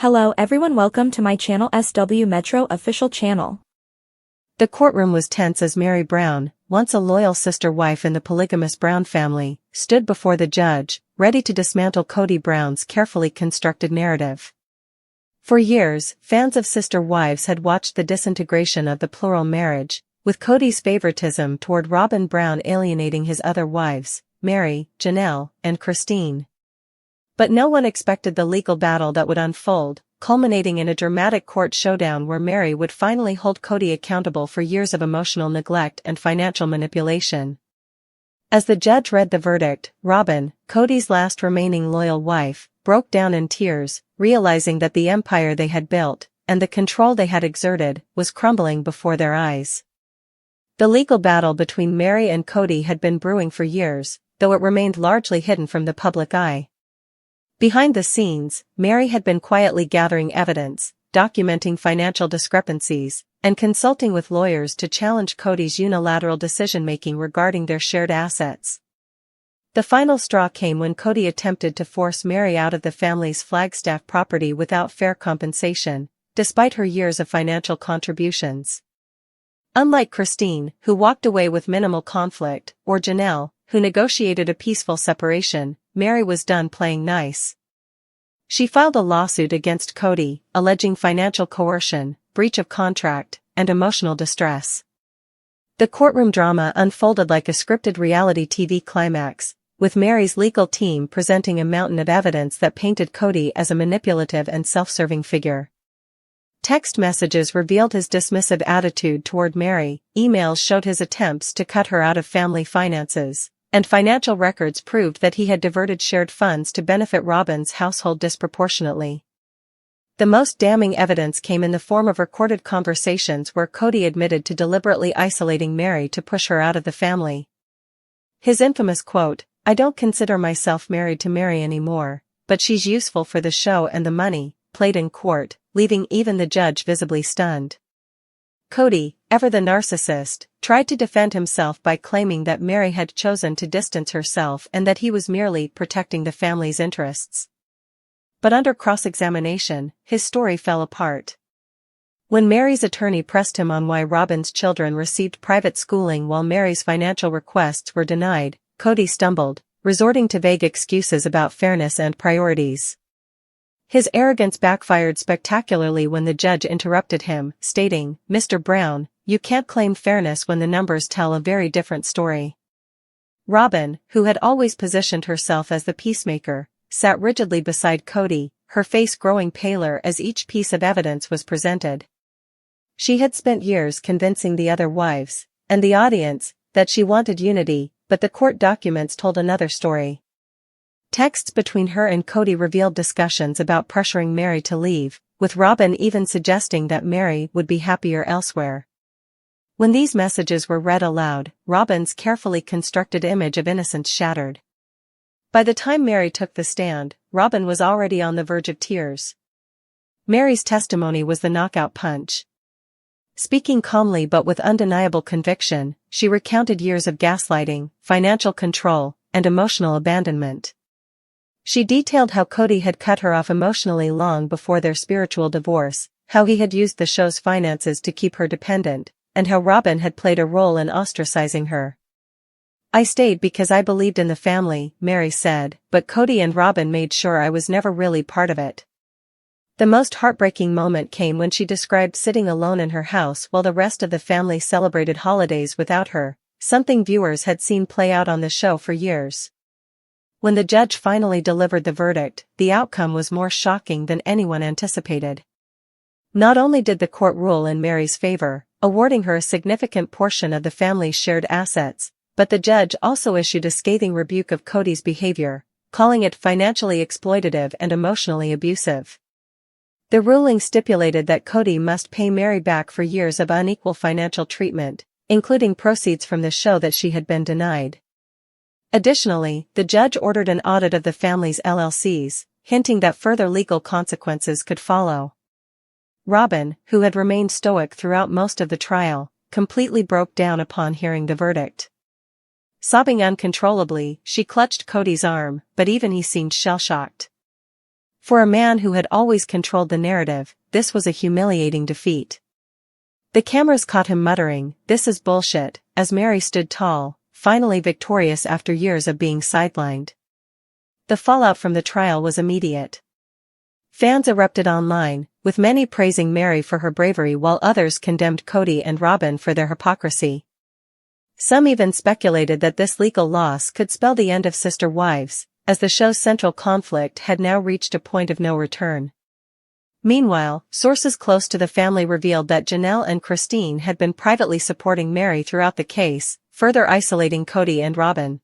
Hello everyone, welcome to my channel SW Metro official channel. The courtroom was tense as Meri Brown, once a loyal sister wife in the polygamous Brown family, stood before the judge, ready to dismantle Kody Brown's carefully constructed narrative. For years, fans of sister wives had watched the disintegration of the plural marriage, with Kody's favoritism toward Robyn Brown alienating his other wives, Meri, Janelle, and Christine. But no one expected the legal battle that would unfold, culminating in a dramatic court showdown where Meri would finally hold Kody accountable for years of emotional neglect and financial manipulation. As the judge read the verdict, Robyn, Kody's last remaining loyal wife, broke down in tears, realizing that the empire they had built, and the control they had exerted, was crumbling before their eyes. The legal battle between Meri and Kody had been brewing for years, though it remained largely hidden from the public eye. Behind the scenes, Meri had been quietly gathering evidence, documenting financial discrepancies, and consulting with lawyers to challenge Kody's unilateral decision-making regarding their shared assets. The final straw came when Kody attempted to force Meri out of the family's Flagstaff property without fair compensation, despite her years of financial contributions. Unlike Christine, who walked away with minimal conflict, or Janelle, who negotiated a peaceful separation, Meri was done playing nice. She filed a lawsuit against Kody, alleging financial coercion, breach of contract, and emotional distress. The courtroom drama unfolded like a scripted reality TV climax, with Meri's legal team presenting a mountain of evidence that painted Kody as a manipulative and self-serving figure. Text messages revealed his dismissive attitude toward Meri, emails showed his attempts to cut her out of family finances, and financial records proved that he had diverted shared funds to benefit Robyn's household disproportionately. The most damning evidence came in the form of recorded conversations where Kody admitted to deliberately isolating Meri to push her out of the family. His infamous quote, "I don't consider myself married to Meri anymore, but she's useful for the show and the money," played in court, leaving even the judge visibly stunned. Kody, ever the narcissist, tried to defend himself by claiming that Meri had chosen to distance herself and that he was merely protecting the family's interests. But under cross-examination, his story fell apart. When Meri's attorney pressed him on why Robyn's children received private schooling while Meri's financial requests were denied, Kody stumbled, resorting to vague excuses about fairness and priorities. His arrogance backfired spectacularly when the judge interrupted him, stating, "Mr. Brown, you can't claim fairness when the numbers tell a very different story." Robyn, who had always positioned herself as the peacemaker, sat rigidly beside Kody, her face growing paler as each piece of evidence was presented. She had spent years convincing the other wives, and the audience, that she wanted unity, but the court documents told another story. Texts between her and Kody revealed discussions about pressuring Meri to leave, with Robyn even suggesting that Meri would be happier elsewhere. When these messages were read aloud, Robyn's carefully constructed image of innocence shattered. By the time Meri took the stand, Robyn was already on the verge of tears. Meri's testimony was the knockout punch. Speaking calmly but with undeniable conviction, she recounted years of gaslighting, financial control, and emotional abandonment. She detailed how Kody had cut her off emotionally long before their spiritual divorce, how he had used the show's finances to keep her dependent, and how Robyn had played a role in ostracizing her. "I stayed because I believed in the family," Meri said, "but Kody and Robyn made sure I was never really part of it." The most heartbreaking moment came when she described sitting alone in her house while the rest of the family celebrated holidays without her, something viewers had seen play out on the show for years. When the judge finally delivered the verdict, the outcome was more shocking than anyone anticipated. Not only did the court rule in Meri's favor, awarding her a significant portion of the family's shared assets, but the judge also issued a scathing rebuke of Kody's behavior, calling it financially exploitative and emotionally abusive. The ruling stipulated that Kody must pay Meri back for years of unequal financial treatment, including proceeds from the show that she had been denied. Additionally, the judge ordered an audit of the family's LLCs, hinting that further legal consequences could follow. Robyn, who had remained stoic throughout most of the trial, completely broke down upon hearing the verdict. Sobbing uncontrollably, she clutched Kody's arm, but even he seemed shell-shocked. For a man who had always controlled the narrative, this was a humiliating defeat. The cameras caught him muttering, "This is bullshit," as Meri stood tall, finally victorious after years of being sidelined. The fallout from the trial was immediate. Fans erupted online, with many praising Meri for her bravery while others condemned Kody and Robyn for their hypocrisy. Some even speculated that this legal loss could spell the end of Sister Wives, as the show's central conflict had now reached a point of no return. Meanwhile, sources close to the family revealed that Janelle and Christine had been privately supporting Meri throughout the case, further isolating Kody and Robyn.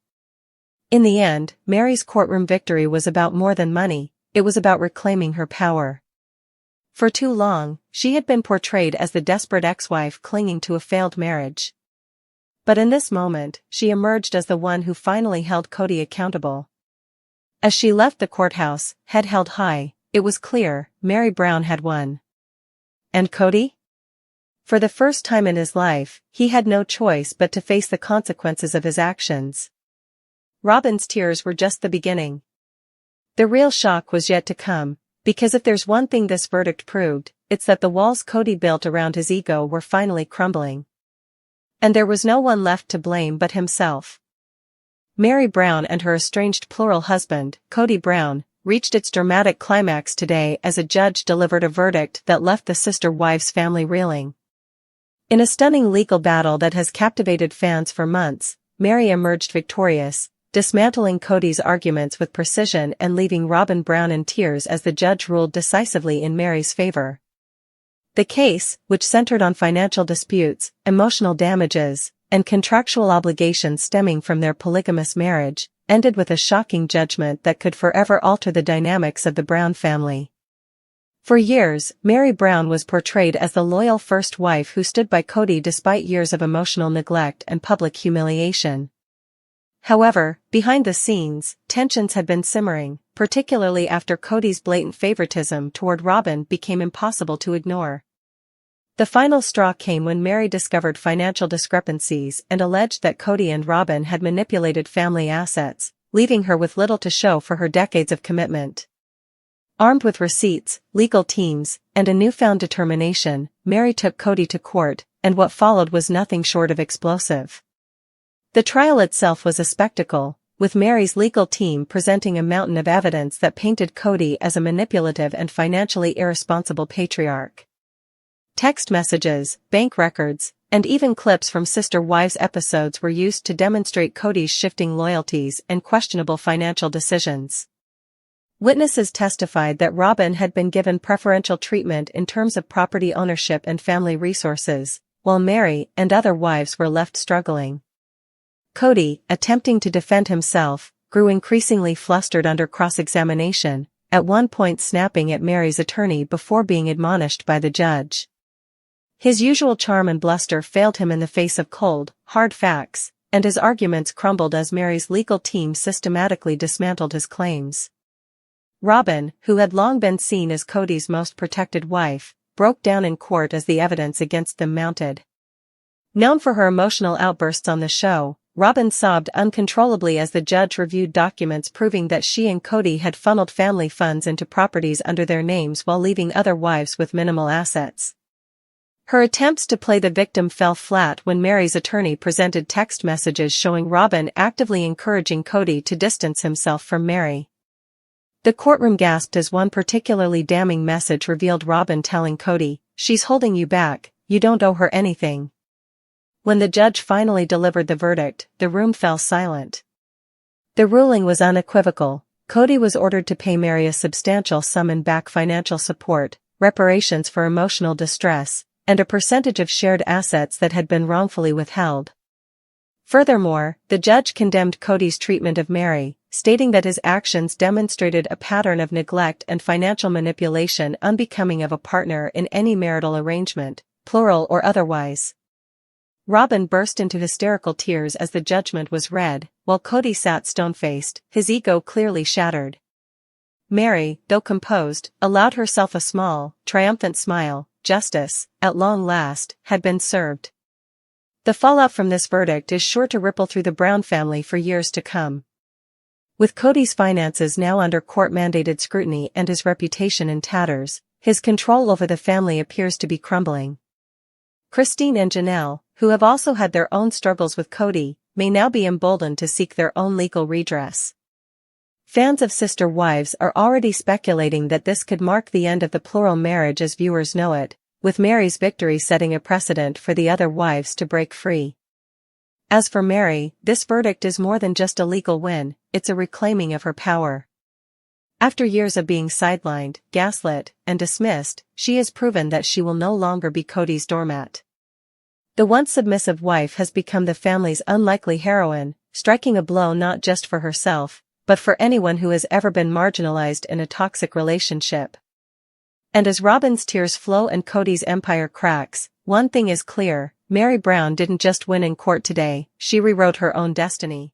In the end, Meri's courtroom victory was about more than money, it was about reclaiming her power. For too long, she had been portrayed as the desperate ex-wife clinging to a failed marriage. But in this moment, she emerged as the one who finally held Kody accountable. As she left the courthouse, head held high, it was clear, Meri Brown had won. And Kody? For the first time in his life, he had no choice but to face the consequences of his actions. Robyn's tears were just the beginning. The real shock was yet to come, because if there's one thing this verdict proved, it's that the walls Kody built around his ego were finally crumbling. And there was no one left to blame but himself. Meri Brown and her estranged plural husband, Kody Brown, reached its dramatic climax today as a judge delivered a verdict that left the Sister Wives family reeling. In a stunning legal battle that has captivated fans for months, Meri emerged victorious, dismantling Kody's arguments with precision and leaving Robyn Brown in tears as the judge ruled decisively in Meri's favor. The case, which centered on financial disputes, emotional damages, and contractual obligations stemming from their polygamous marriage, ended with a shocking judgment that could forever alter the dynamics of the Brown family. For years, Meri Brown was portrayed as the loyal first wife who stood by Kody despite years of emotional neglect and public humiliation. However, behind the scenes, tensions had been simmering, particularly after Kody's blatant favoritism toward Robyn became impossible to ignore. The final straw came when Meri discovered financial discrepancies and alleged that Kody and Robyn had manipulated family assets, leaving her with little to show for her decades of commitment. Armed with receipts, legal teams, and a newfound determination, Meri took Kody to court, and what followed was nothing short of explosive. The trial itself was a spectacle, with Meri's legal team presenting a mountain of evidence that painted Kody as a manipulative and financially irresponsible patriarch. Text messages, bank records, and even clips from Sister Wives episodes were used to demonstrate Kody's shifting loyalties and questionable financial decisions. Witnesses testified that Robyn had been given preferential treatment in terms of property ownership and family resources, while Meri and other wives were left struggling. Kody, attempting to defend himself, grew increasingly flustered under cross-examination, at one point snapping at Meri's attorney before being admonished by the judge. His usual charm and bluster failed him in the face of cold, hard facts, and his arguments crumbled as Meri's legal team systematically dismantled his claims. Robyn, who had long been seen as Kody's most protected wife, broke down in court as the evidence against them mounted. Known for her emotional outbursts on the show, Robyn sobbed uncontrollably as the judge reviewed documents proving that she and Kody had funneled family funds into properties under their names while leaving other wives with minimal assets. Her attempts to play the victim fell flat when Meri's attorney presented text messages showing Robyn actively encouraging Kody to distance himself from Meri. The courtroom gasped as one particularly damning message revealed Robyn telling Kody, "She's holding you back, you don't owe her anything." When the judge finally delivered the verdict, the room fell silent. The ruling was unequivocal. Kody was ordered to pay Meri a substantial sum in back financial support, reparations for emotional distress, and a percentage of shared assets that had been wrongfully withheld. Furthermore, the judge condemned Kody's treatment of Meri, stating that his actions demonstrated a pattern of neglect and financial manipulation unbecoming of a partner in any marital arrangement, plural or otherwise. Robyn burst into hysterical tears as the judgment was read, while Kody sat stone-faced, his ego clearly shattered. Meri, though composed, allowed herself a small, triumphant smile. Justice, at long last, had been served. The fallout from this verdict is sure to ripple through the Brown family for years to come. With Kody's finances now under court-mandated scrutiny and his reputation in tatters, his control over the family appears to be crumbling. Christine and Janelle, who have also had their own struggles with Kody, may now be emboldened to seek their own legal redress. Fans of Sister Wives are already speculating that this could mark the end of the plural marriage as viewers know it, with Meri's victory setting a precedent for the other wives to break free. As for Meri, this verdict is more than just a legal win, it's a reclaiming of her power. After years of being sidelined, gaslit, and dismissed, she has proven that she will no longer be Kody's doormat. The once submissive wife has become the family's unlikely heroine, striking a blow not just for herself, but for anyone who has ever been marginalized in a toxic relationship. And as Robyn's tears flow and Kody's empire cracks, one thing is clear: Meri Brown didn't just win in court today, she rewrote her own destiny.